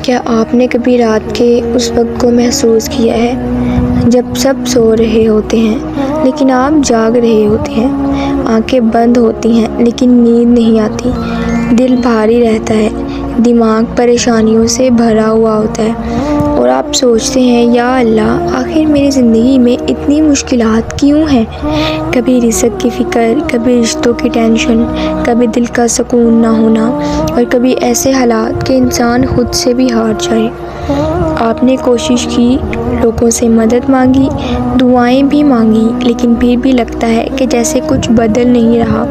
کیا آپ نے کبھی رات کے اس وقت کو محسوس کیا ہے جب سب سو رہے ہوتے ہیں لیکن آپ جاگ رہے ہوتے ہیں، آنکھیں بند ہوتی ہیں لیکن نیند نہیں آتی، دل بھاری رہتا ہے، دماغ پریشانیوں سے بھرا ہوا ہوتا ہے اور آپ سوچتے ہیں یا اللہ آخر میری زندگی میں اتنی مشکلات کیوں ہیں؟ کبھی رزق کی فکر، کبھی رشتوں کی ٹینشن، کبھی دل کا سکون نہ ہونا اور کبھی ایسے حالات کہ انسان خود سے بھی ہار جائے۔ آپ نے کوشش کی، لوگوں سے مدد مانگی، دعائیں بھی مانگی، لیکن پھر بھی لگتا ہے کہ جیسے کچھ بدل نہیں رہا۔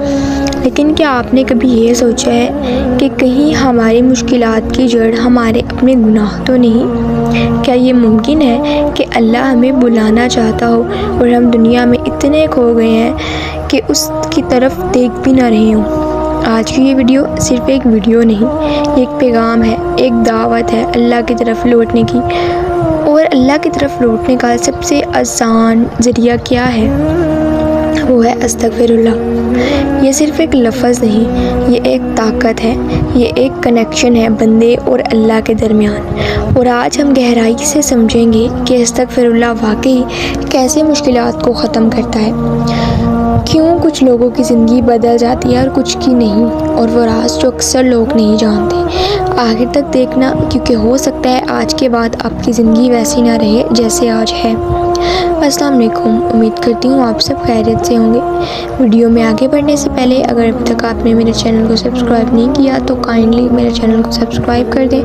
لیکن کیا آپ نے کبھی یہ سوچا ہے کہ کہیں ہماری مشکلات کی جڑ ہمارے اپنے گناہ تو نہیں؟ کیا یہ ممکن ہے کہ اللہ ہمیں بلانا چاہتا ہو اور ہم دنیا میں اتنے کھو گئے ہیں کہ اس کی طرف دیکھ بھی نہ رہے ہوں؟ آج کی یہ ویڈیو صرف ایک ویڈیو نہیں، یہ ایک پیغام ہے، ایک دعوت ہے اللہ کی طرف لوٹنے کی۔ اور اللہ کی طرف لوٹنے کا سب سے آسان ذریعہ کیا ہے؟ وہ ہے استغفر اللہ۔ یہ صرف ایک لفظ نہیں، یہ ایک طاقت ہے، یہ ایک کنیکشن ہے بندے اور اللہ کے درمیان۔ اور آج ہم گہرائی سے سمجھیں گے کہ استغفر اللہ واقعی کیسے مشکلات کو ختم کرتا ہے، کیوں کچھ لوگوں کی زندگی بدل جاتی ہے اور کچھ کی نہیں، اور وہ راز جو اکثر لوگ نہیں جانتے۔ آخر تک دیکھنا، کیونکہ ہو سکتا ہے آج کے بعد آپ کی زندگی ویسی نہ رہے جیسے آج ہے۔ السلام علیکم، امید کرتی ہوں آپ سب خیریت سے ہوں گے۔ ویڈیو میں آگے بڑھنے سے پہلے اگر اب تک آپ نے میرے چینل کو سبسکرائب نہیں کیا تو کائنڈلی میرے چینل کو سبسکرائب کر دیں،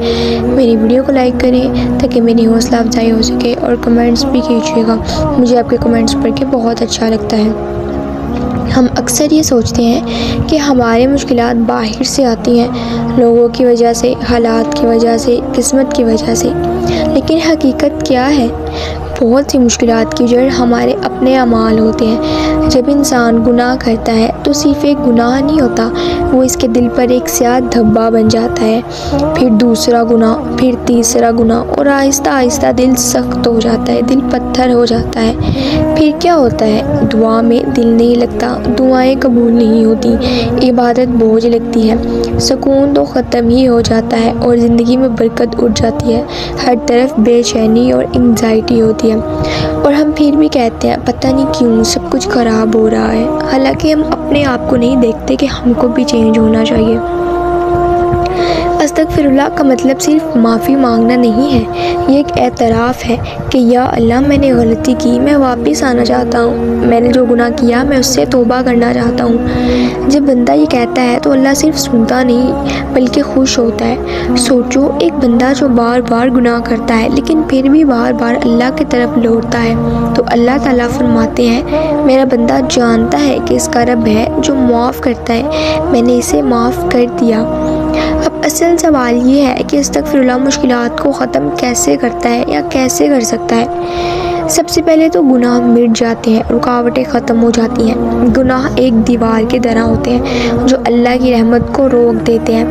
میری ویڈیو کو لائک کریں تاکہ میری حوصلہ افزائی ہو سکے، اور کمنٹس بھی کیجیے گا، مجھے آپ کے کمنٹس پڑھ کے بہت اچھا لگتا ہے۔ ہم اکثر یہ سوچتے ہیں کہ ہمارے مشکلات باہر سے آتی ہیں، لوگوں کی وجہ سے، حالات کی وجہ سے، قسمت کی وجہ سے، لیکن حقیقت کیا ہے؟ بہت سی مشکلات کی جڑ ہمارے اپنے اعمال ہوتے ہیں۔ جب انسان گناہ کرتا ہے تو صرف ایک گناہ نہیں ہوتا، وہ اس کے دل پر ایک سیاہ دھبا بن جاتا ہے، پھر دوسرا گناہ، پھر تیسرا گناہ، اور آہستہ آہستہ دل سخت ہو جاتا ہے، دل پتھر ہو جاتا ہے۔ پھر کیا ہوتا ہے؟ دعا میں دل نہیں لگتا، دعائیں قبول نہیں ہوتی، عبادت بوجھ لگتی ہے، سکون تو ختم ہی ہو جاتا ہے، اور زندگی میں برکت اٹھ جاتی ہے، ہر طرف بے چینی اور انگزائٹی ہوتی ہے، اور ہم پھر بھی کہتے ہیں پتہ نہیں کیوں سب کچھ خراب ہو رہا ہے، حالانکہ ہم اپنے آپ کو نہیں دیکھتے کہ ہم کو بھی چینج ہونا چاہیے۔ استغفر اللہ کا مطلب صرف معافی مانگنا نہیں ہے، یہ ایک اعتراف ہے کہ یا اللہ میں نے غلطی کی، میں واپس آنا چاہتا ہوں، میں نے جو گناہ کیا میں اس سے توبہ کرنا چاہتا ہوں۔ جب بندہ یہ کہتا ہے تو اللہ صرف سنتا نہیں بلکہ خوش ہوتا ہے۔ سوچو، ایک بندہ جو بار بار گناہ کرتا ہے لیکن پھر بھی بار بار اللہ کی طرف لوٹتا ہے تو اللہ تعالیٰ فرماتے ہیں میرا بندہ جانتا ہے کہ اس کا رب ہے جو معاف کرتا ہے، میں نے اسے معاف کر دیا۔ اب اصل سوال یہ ہے کہ استغفر اللہ مشکلات کو ختم کیسے کرتا ہے یا کیسے کر سکتا ہے؟ سب سے پہلے تو گناہ مٹ جاتے ہیں، رکاوٹیں ختم ہو جاتی ہیں۔ گناہ ایک دیوار کی طرح ہوتے ہیں جو اللہ کی رحمت کو روک دیتے ہیں۔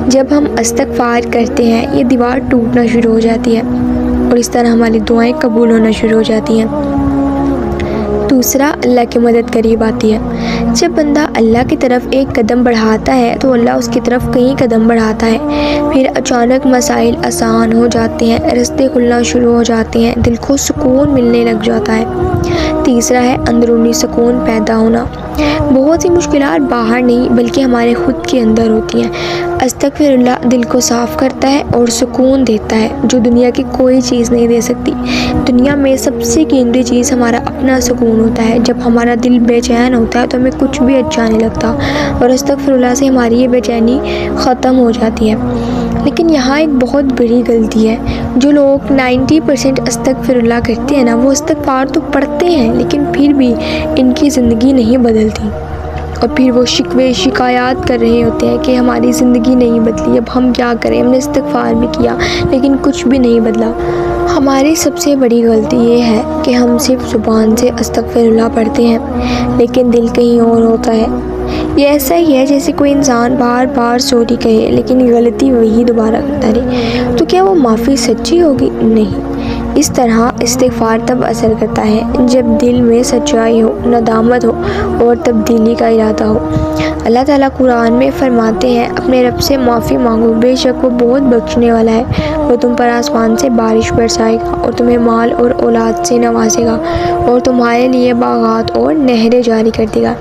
جب ہم استغفار کرتے ہیں یہ دیوار ٹوٹنا شروع ہو جاتی ہے اور اس طرح ہماری دعائیں قبول ہونا شروع ہو جاتی ہیں۔ دوسرا، اللہ کی مدد قریب آتی ہے۔ جب بندہ اللہ کی طرف ایک قدم بڑھاتا ہے تو اللہ اس کی طرف کئی قدم بڑھاتا ہے، پھر اچانک مسائل آسان ہو جاتے ہیں، راستے کھلنا شروع ہو جاتے ہیں، دل کو سکون ملنے لگ جاتا ہے۔ تیسرا ہے اندرونی سکون پیدا ہونا۔ بہت سی مشکلات باہر نہیں بلکہ ہمارے خود کے اندر ہوتی ہیں۔ استغفر اللہ دل کو صاف کرتا ہے اور سکون دیتا ہے جو دنیا کی کوئی چیز نہیں دے سکتی۔ دنیا میں سب سے قیمتی چیز ہمارا اپنا سکون ہوتا ہے۔ جب ہمارا دل بے چین ہوتا ہے تو ہمیں کچھ بھی اچھا نہیں لگتا، اور استغفر اللہ سے ہماری یہ بے چینی ختم ہو جاتی ہے۔ لیکن یہاں ایک بہت بڑی غلطی ہے، جو لوگ 90% استغفر اللہ کرتے ہیں نا، وہ استغفار تو پڑھتے ہیں لیکن پھر بھی ان کی زندگی نہیں بدلتی، اور پھر وہ شکوے شکایات کر رہے ہوتے ہیں کہ ہماری زندگی نہیں بدلی، اب ہم کیا کریں، ہم نے استغفار بھی کیا لیکن کچھ بھی نہیں بدلا۔ ہماری سب سے بڑی غلطی یہ ہے کہ ہم صرف زبان سے استغفر اللہ پڑھتے ہیں لیکن دل کہیں اور ہوتا ہے۔ یہ ایسا ہی ہے جیسے کوئی انسان بار بار سوری کہے لیکن غلطی وہی دوبارہ کرتا رہے۔ تو کیا وہ معافی سچی ہوگی؟ نہیں، اس طرح استغفار تب اثر کرتا ہے جب دل میں سچائی ہو، ندامت ہو اور تبدیلی کا ارادہ ہو۔ اللہ تعالیٰ قرآن میں فرماتے ہیں اپنے رب سے معافی مانگو، بے شک وہ بہت بخشنے والا ہے۔ وہ تم پر آسمان سے بارش برسائے گا اور تمہیں مال اور اولاد سے نوازے گا اور تمہارے لیے باغات اور نہریں جاری کر دے گا۔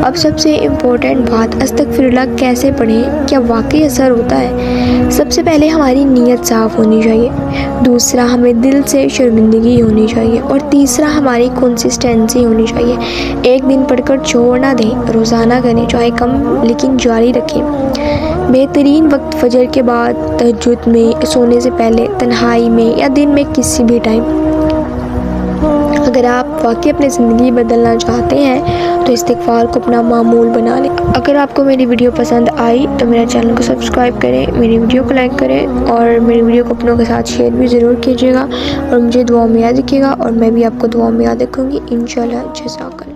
اب سب سے امپورٹنٹ بات، استغفراللہ کیسے پڑھیں، کیا واقعی اثر ہوتا ہے؟ سب سے پہلے ہماری نیت صاف ہونی چاہیے، دوسرا ہمیں دل سے شرمندگی ہونی چاہیے، اور تیسرا ہماری کنسسٹنسی ہونی چاہیے۔ ایک دن پڑھ کر چھوڑ نہ دیں، روزانہ کریں، چاہے کم لیکن جاری رکھیں۔ بہترین وقت فجر کے بعد، تہجد میں، سونے سے پہلے، تنہائی میں یا دن میں کسی بھی ٹائم۔ اگر آپ واقعی اپنی زندگی بدلنا چاہتے ہیں تو استغفار کو اپنا معمول بنا لیں۔ اگر آپ کو میری ویڈیو پسند آئی تو میرے چینل کو سبسکرائب کریں، میری ویڈیو کو لائک کریں اور میری ویڈیو کو اپنوں کے ساتھ شیئر بھی ضرور کیجیے گا، اور مجھے دعاؤں میں یاد رکھیے گا، اور میں بھی آپ کو دعاؤں میں یاد رکھوں گی انشاءاللہ۔ جزاک اللہ۔